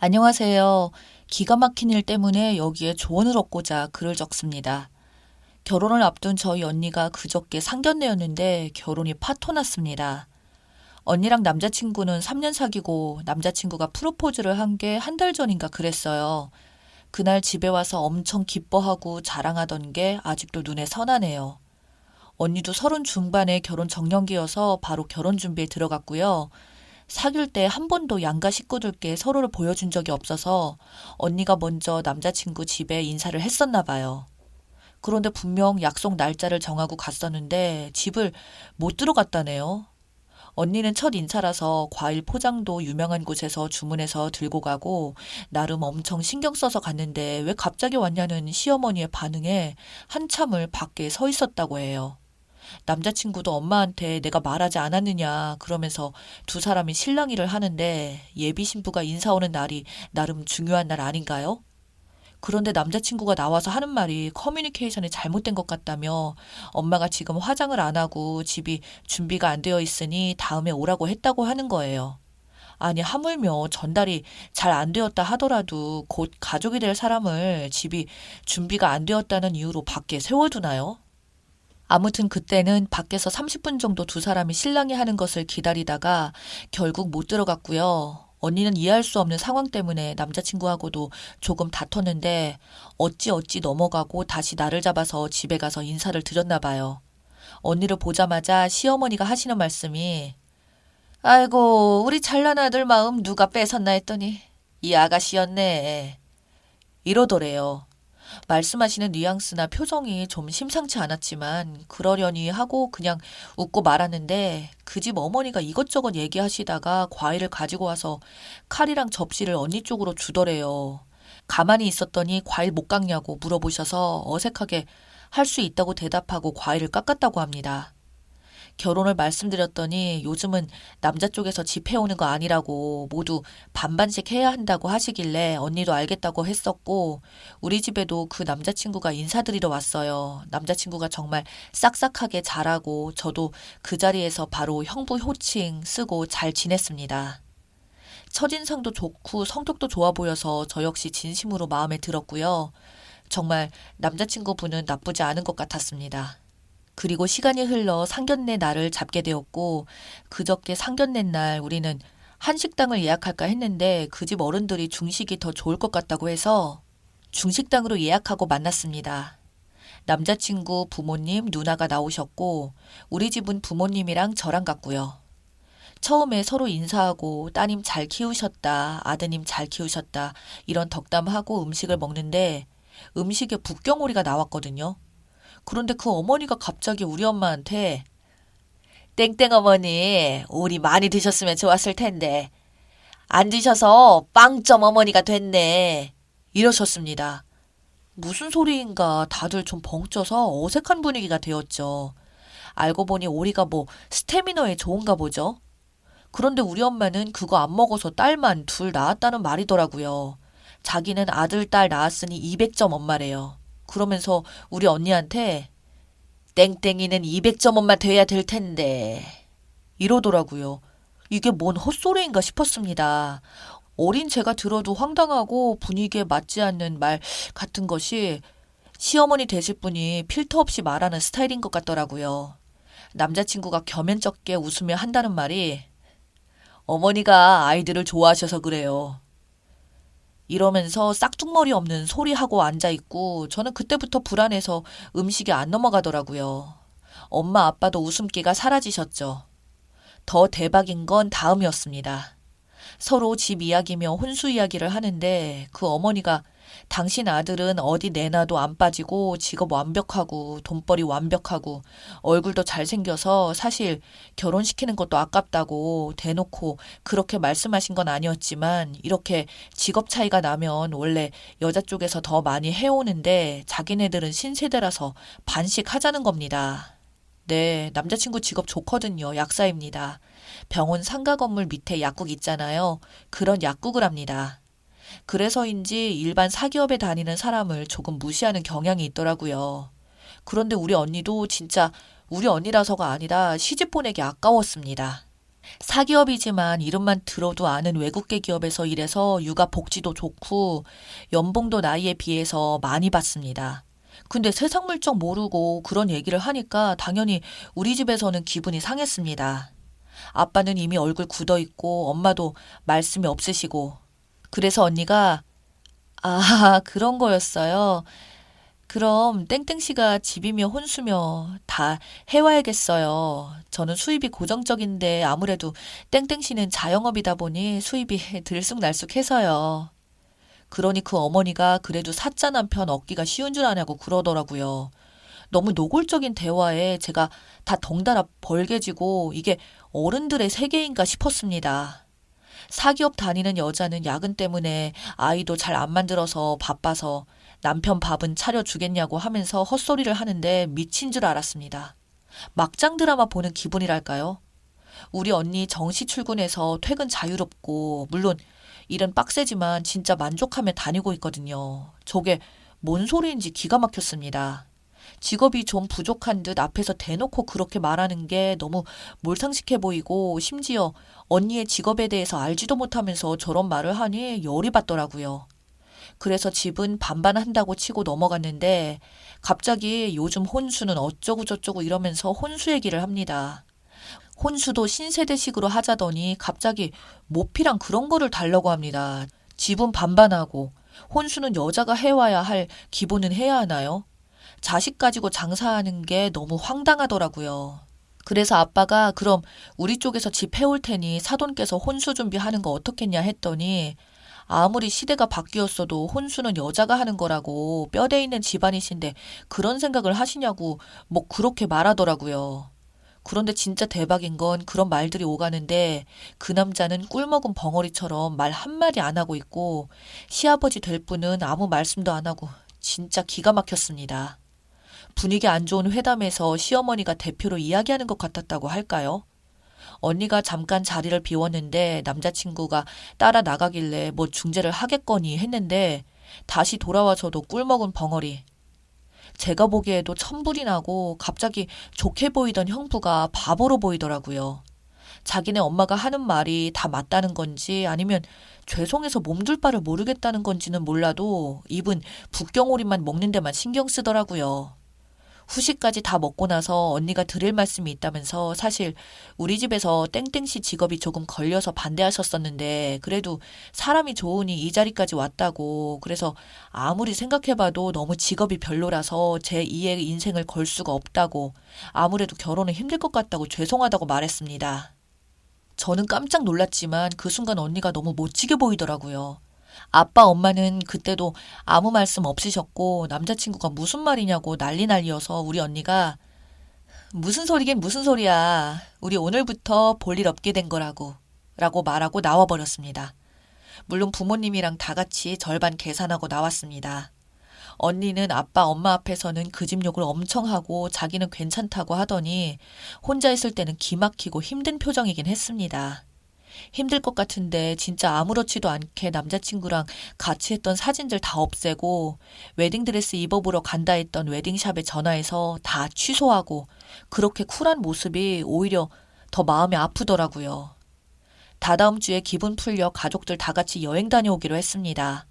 안녕하세요. 기가 막힌 일 때문에 여기에 조언을 얻고자 글을 적습니다. 결혼을 앞둔 저희 언니가 그저께 상견례였는데 결혼이 파토났습니다. 언니랑 남자친구는 3년 사귀고 남자친구가 프로포즈를 한 게 한 달 전인가 그랬어요. 그날 집에 와서 엄청 기뻐하고 자랑하던 게 아직도 눈에 선하네요. 언니도 30 중반에 결혼 정년기여서 바로 결혼 준비에 들어갔고요. 사귈 때 한 번도 양가 식구들께 서로를 보여준 적이 없어서 언니가 먼저 남자친구 집에 인사를 했었나 봐요. 그런데 분명 약속 날짜를 정하고 갔었는데 집을 못 들어갔다네요. 언니는 첫 인사라서 과일 포장도 유명한 곳에서 주문해서 들고 가고 나름 엄청 신경 써서 갔는데 왜 갑자기 왔냐는 시어머니의 반응에 한참을 밖에 서 있었다고 해요. 남자친구도 엄마한테 내가 말하지 않았느냐 그러면서 두 사람이 실랑이를 하는데 예비 신부가 인사 오는 날이 나름 중요한 날 아닌가요? 그런데 남자친구가 나와서 하는 말이 커뮤니케이션이 잘못된 것 같다며 엄마가 지금 화장을 안 하고 집이 준비가 안 되어 있으니 다음에 오라고 했다고 하는 거예요. 아니, 하물며 전달이 잘 안 되었다 하더라도 곧 가족이 될 사람을 집이 준비가 안 되었다는 이유로 밖에 세워두나요? 아무튼 그때는 밖에서 30분 정도 두 사람이 실랑이 하는 것을 기다리다가 결국 못 들어갔고요. 언니는 이해할 수 없는 상황 때문에 남자친구하고도 조금 다퉜는데 어찌어찌 넘어가고 다시 나를 잡아서 집에 가서 인사를 드렸나 봐요. 언니를 보자마자 시어머니가 하시는 말씀이 아이고, 우리 잘난 아들 마음 누가 뺏었나 했더니 이 아가씨였네. 이러더래요. 말씀하시는 뉘앙스나 표정이 좀 심상치 않았지만 그러려니 하고 그냥 웃고 말았는데 그 집 어머니가 이것저것 얘기하시다가 과일을 가지고 와서 칼이랑 접시를 언니 쪽으로 주더래요. 가만히 있었더니 과일 못 깎냐고 물어보셔서 어색하게 할 수 있다고 대답하고 과일을 깎았다고 합니다. 결혼을 말씀드렸더니 요즘은 남자 쪽에서 집해오는 거 아니라고 모두 반반씩 해야 한다고 하시길래 언니도 알겠다고 했었고 우리 집에도 그 남자친구가 인사드리러 왔어요. 남자친구가 정말 싹싹하게 잘하고 저도 그 자리에서 바로 형부 호칭 쓰고 잘 지냈습니다. 첫인상도 좋고 성격도 좋아 보여서 저 역시 진심으로 마음에 들었고요. 정말 남자친구분은 나쁘지 않은 것 같았습니다. 그리고 시간이 흘러 상견례 날을 잡게 되었고 그저께 상견례 날 우리는 한식당을 예약할까 했는데 그 집 어른들이 중식이 더 좋을 것 같다고 해서 중식당으로 예약하고 만났습니다. 남자친구 부모님, 누나가 나오셨고 우리 집은 부모님이랑 저랑 갔고요. 처음에 서로 인사하고 따님 잘 키우셨다, 아드님 잘 키우셨다 이런 덕담하고 음식을 먹는데 음식에 북경오리가 나왔거든요. 그런데 그 어머니가 갑자기 우리 엄마한테 땡땡 어머니, 오리 많이 드셨으면 좋았을 텐데 안 드셔서 빵점 어머니가 됐네. 이러셨습니다. 무슨 소리인가 다들 좀 벙쪄서 어색한 분위기가 되었죠. 알고 보니 오리가 뭐 스태미너에 좋은가 보죠. 그런데 우리 엄마는 그거 안 먹어서 딸만 둘 낳았다는 말이더라고요. 자기는 아들, 딸 낳았으니 200점 엄마래요. 그러면서 우리 언니한테 땡땡이는 200점 엄마 돼야 될 텐데 이러더라고요. 이게 뭔 헛소리인가 싶었습니다. 어린 제가 들어도 황당하고 분위기에 맞지 않는 말 같은 것이 시어머니 되실 분이 필터 없이 말하는 스타일인 것 같더라고요. 남자친구가 겸연쩍게 웃으며 한다는 말이 어머니가 아이들을 좋아하셔서 그래요. 이러면서 싹둑머리 없는 소리하고 앉아있고 저는 그때부터 불안해서 음식이 안 넘어가더라고요. 엄마 아빠도 웃음기가 사라지셨죠. 더 대박인 건 다음이었습니다. 서로 집 이야기며 혼수 이야기를 하는데 그 어머니가 당신 아들은 어디 내놔도 안 빠지고 직업 완벽하고 돈벌이 완벽하고 얼굴도 잘생겨서 사실 결혼시키는 것도 아깝다고 대놓고 그렇게 말씀하신 건 아니었지만 이렇게 직업 차이가 나면 원래 여자 쪽에서 더 많이 해오는데 자기네들은 신세대라서 반씩 하자는 겁니다. 네, 남자친구 직업 좋거든요. 약사입니다. 병원 상가 건물 밑에 약국 있잖아요. 그런 약국을 합니다. 그래서인지 일반 사기업에 다니는 사람을 조금 무시하는 경향이 있더라고요. 그런데 우리 언니도 진짜 우리 언니라서가 아니라 시집 보내기 아까웠습니다. 사기업이지만 이름만 들어도 아는 외국계 기업에서 일해서 육아 복지도 좋고 연봉도 나이에 비해서 많이 받습니다. 근데 세상 물정 모르고 그런 얘기를 하니까 당연히 우리 집에서는 기분이 상했습니다. 아빠는 이미 얼굴 굳어 있고 엄마도 말씀이 없으시고 그래서 언니가 아, 그런 거였어요. 그럼 땡땡씨가 집이며 혼수며 다 해와야겠어요. 저는 수입이 고정적인데 아무래도 땡땡씨는 자영업이다 보니 수입이 들쑥날쑥해서요. 그러니 그 어머니가 그래도 사짜 남편 얻기가 쉬운 줄 아냐고 그러더라고요. 너무 노골적인 대화에 제가 다 덩달아 벌개지고 이게 어른들의 세계인가 싶었습니다. 사기업 다니는 여자는 야근 때문에 아이도 잘 안 만들어서 바빠서 남편 밥은 차려주겠냐고 하면서 헛소리를 하는데 미친 줄 알았습니다. 막장 드라마 보는 기분이랄까요? 우리 언니 정시 출근해서 퇴근 자유롭고, 물론 일은 빡세지만 진짜 만족하며 다니고 있거든요. 저게 뭔 소리인지 기가 막혔습니다. 직업이 좀 부족한 듯 앞에서 대놓고 그렇게 말하는 게 너무 몰상식해 보이고 심지어 언니의 직업에 대해서 알지도 못하면서 저런 말을 하니 열이 받더라고요. 그래서 집은 반반한다고 치고 넘어갔는데 갑자기 요즘 혼수는 어쩌고 저쩌고 이러면서 혼수 얘기를 합니다. 혼수도 신세대식으로 하자더니 갑자기 모피랑 그런 거를 달라고 합니다. 집은 반반하고 혼수는 여자가 해와야 할 기본은 해야 하나요? 자식 가지고 장사하는 게 너무 황당하더라고요. 그래서 아빠가 그럼 우리 쪽에서 집 해올 테니 사돈 께서 혼수 준비하는 거 어떻겠냐 했더니 아무리 시대가 바뀌었어도 혼수는 여자가 하는 거라고 뼈대 있는 집안이신데 그런 생각을 하시냐고 뭐 그렇게 말하더라고요. 그런데 진짜 대박인 건 그런 말들이 오가는데 그 남자는 꿀먹은 벙어리처럼 말 한마디 안 하고 있고 시아버지 될 분은 아무 말씀도 안 하고 진짜 기가 막혔습니다. 분위기 안 좋은 회담에서 시어머니가 대표로 이야기하는 것 같았다고 할까요? 언니가 잠깐 자리를 비웠는데 남자친구가 따라 나가길래 뭐 중재를 하겠거니 했는데 다시 돌아와서도 꿀먹은 벙어리. 제가 보기에도 천불이 나고 갑자기 좋게 보이던 형부가 바보로 보이더라고요. 자기네 엄마가 하는 말이 다 맞다는 건지 아니면 죄송해서 몸둘 바를 모르겠다는 건지는 몰라도 입은 북경오리만 먹는 데만 신경 쓰더라고요. 후식까지 다 먹고 나서 언니가 드릴 말씀이 있다면서 사실 우리 집에서 땡땡씨 직업이 조금 걸려서 반대하셨었는데 그래도 사람이 좋으니 이 자리까지 왔다고 그래서 아무리 생각해봐도 너무 직업이 별로라서 제2의 인생을 걸 수가 없다고 아무래도 결혼은 힘들 것 같다고 죄송하다고 말했습니다. 저는 깜짝 놀랐지만 그 순간 언니가 너무 멋지게 보이더라고요. 아빠 엄마는 그때도 아무 말씀 없으셨고 남자친구가 무슨 말이냐고 난리여서 우리 언니가 무슨 소리긴 무슨 소리야. 우리 오늘부터 볼 일 없게 된 거라고 라고 말하고 나와버렸습니다. 물론 부모님이랑 다 같이 절반 계산하고 나왔습니다. 언니는 아빠 엄마 앞에서는 그 집 욕을 엄청 하고 자기는 괜찮다고 하더니 혼자 있을 때는 기막히고 힘든 표정이긴 했습니다. 힘들 것 같은데 진짜 아무렇지도 않게 남자친구랑 같이 했던 사진들 다 없애고 웨딩드레스 입어보러 간다 했던 웨딩샵에 전화해서 다 취소하고 그렇게 쿨한 모습이 오히려 더 마음이 아프더라고요. 다다음 주에 기분 풀려 가족들 다 같이 여행 다녀오기로 했습니다.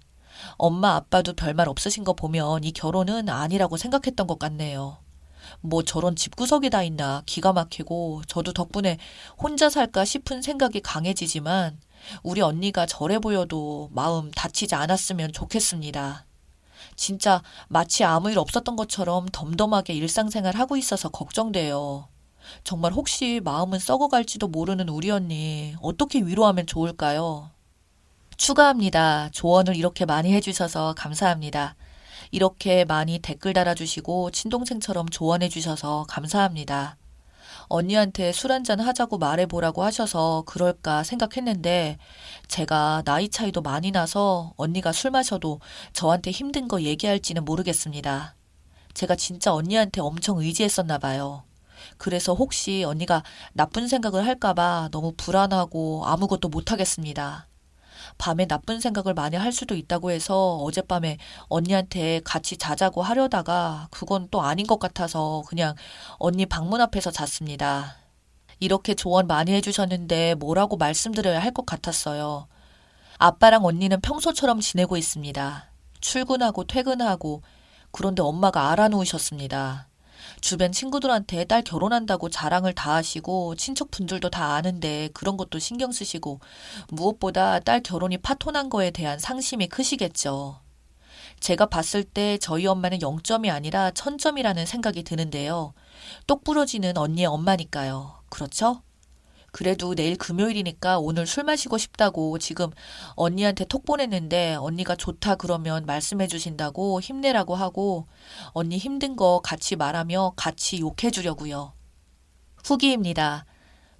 엄마 아빠도 별말 없으신 거 보면 이 결혼은 아니라고 생각했던 것 같네요. 뭐 저런 집구석이 다 있나 기가 막히고 저도 덕분에 혼자 살까 싶은 생각이 강해지지만 우리 언니가 저래 보여도 마음 다치지 않았으면 좋겠습니다. 진짜 마치 아무 일 없었던 것처럼 덤덤하게 일상생활 하고 있어서 걱정돼요. 정말 혹시 마음은 썩어갈지도 모르는 우리 언니 어떻게 위로하면 좋을까요? 추가합니다. 조언을 이렇게 많이 해주셔서 감사합니다. 이렇게 많이 댓글 달아주시고 친동생처럼 조언해주셔서 감사합니다. 언니한테 술 한잔 하자고 말해보라고 하셔서 그럴까 생각했는데 제가 나이 차이도 많이 나서 언니가 술 마셔도 저한테 힘든 거 얘기할지는 모르겠습니다. 제가 진짜 언니한테 엄청 의지했었나 봐요. 그래서 혹시 언니가 나쁜 생각을 할까봐 너무 불안하고 아무것도 못하겠습니다. 밤에 나쁜 생각을 많이 할 수도 있다고 해서 어젯밤에 언니한테 같이 자자고 하려다가 그건 또 아닌 것 같아서 그냥 언니 방문 앞에서 잤습니다. 이렇게 조언 많이 해주셨는데 뭐라고 말씀드려야 할 것 같았어요. 아빠랑 언니는 평소처럼 지내고 있습니다. 출근하고 퇴근하고. 그런데 엄마가 알아놓으셨습니다. 주변 친구들한테 딸 결혼한다고 자랑을 다 하시고 친척분들도 다 아는데 그런 것도 신경 쓰시고 무엇보다 딸 결혼이 파토난 거에 대한 상심이 크시겠죠. 제가 봤을 때 저희 엄마는 0점이 아니라 1000점이라는 생각이 드는데요. 똑 부러지는 언니의 엄마니까요. 그렇죠? 그래도 내일 금요일이니까 오늘 술 마시고 싶다고 지금 언니한테 톡 보냈는데 언니가 좋다 그러면 말씀해 주신다고 힘내라고 하고 언니 힘든 거 같이 말하며 같이 욕해 주려고요. 후기입니다.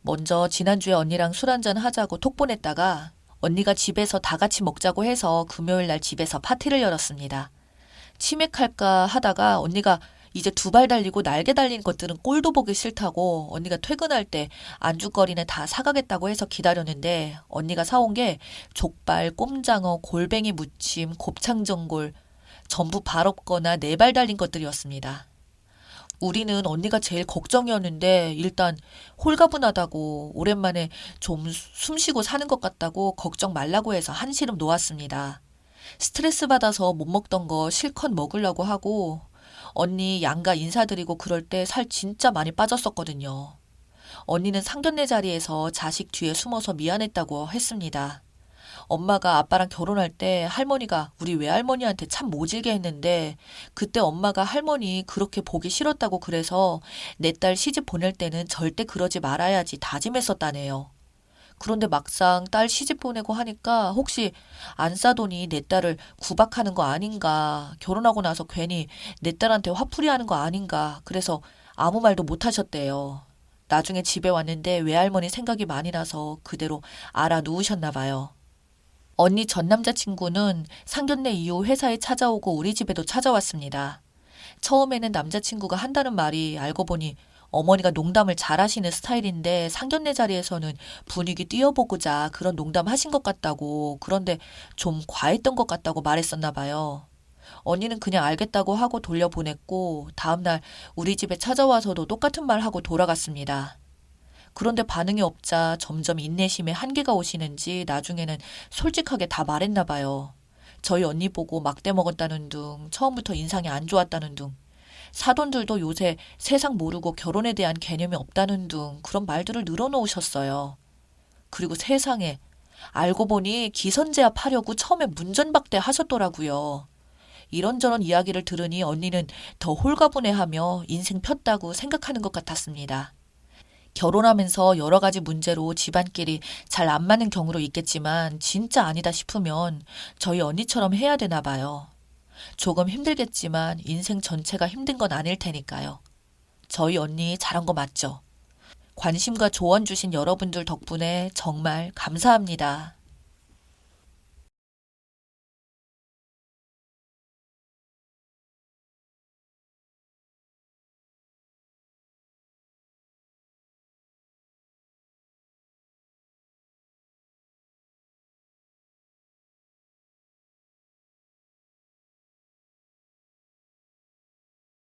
먼저 지난주에 언니랑 술 한잔 하자고 톡 보냈다가 언니가 집에서 다 같이 먹자고 해서 금요일 날 집에서 파티를 열었습니다. 치맥할까 하다가 언니가 이제 2발 달리고 날개 달린 것들은 꼴도 보기 싫다고 언니가 퇴근할 때 안주거리는 다 사가겠다고 해서 기다렸는데 언니가 사온 게 족발, 꼼장어, 골뱅이 무침, 곱창전골 전부 발 없거나 4발 달린 것들이었습니다. 우리는 언니가 제일 걱정이었는데 일단 홀가분하다고 오랜만에 좀 숨쉬고 사는 것 같다고 걱정 말라고 해서 한시름 놓았습니다. 스트레스 받아서 못 먹던 거 실컷 먹으려고 하고 언니 양가 인사드리고 그럴 때 살 진짜 많이 빠졌었거든요. 언니는 상견례 자리에서 자식 뒤에 숨어서 미안했다고 했습니다. 엄마가 아빠랑 결혼할 때 할머니가 우리 외할머니한테 참 모질게 했는데 그때 엄마가 할머니 그렇게 보기 싫었다고 그래서 내 딸 시집 보낼 때는 절대 그러지 말아야지 다짐했었다네요. 그런데 막상 딸 시집 보내고 하니까 혹시 안 싸더니 내 딸을 구박하는 거 아닌가, 결혼하고 나서 괜히 내 딸한테 화풀이 하는 거 아닌가, 그래서 아무 말도 못 하셨대요. 나중에 집에 왔는데 외할머니 생각이 많이 나서 그대로 알아 누우셨나 봐요. 언니 전 남자친구는 상견례 이후 회사에 찾아오고 우리 집에도 찾아왔습니다. 처음에는 남자친구가 한다는 말이 알고 보니 어머니가 농담을 잘하시는 스타일인데 상견례 자리에서는 분위기 띄워보고자 그런 농담 하신 것 같다고 그런데 좀 과했던 것 같다고 말했었나 봐요. 언니는 그냥 알겠다고 하고 돌려보냈고 다음날 우리 집에 찾아와서도 똑같은 말 하고 돌아갔습니다. 그런데 반응이 없자 점점 인내심에 한계가 오시는지 나중에는 솔직하게 다 말했나 봐요. 저희 언니 보고 막대 먹었다는 둥, 처음부터 인상이 안 좋았다는 둥, 사돈들도 요새 세상 모르고 결혼에 대한 개념이 없다는 둥 그런 말들을 늘어놓으셨어요. 그리고 세상에 알고 보니 기선제압 하려고 처음에 문전박대 하셨더라고요. 이런저런 이야기를 들으니 언니는 더 홀가분해하며 인생 폈다고 생각하는 것 같았습니다. 결혼하면서 여러 가지 문제로 집안끼리 잘 안 맞는 경우도 있겠지만 진짜 아니다 싶으면 저희 언니처럼 해야 되나 봐요. 조금 힘들겠지만 인생 전체가 힘든 건 아닐 테니까요. 저희 언니 잘한 거 맞죠? 관심과 조언 주신 여러분들 덕분에 정말 감사합니다.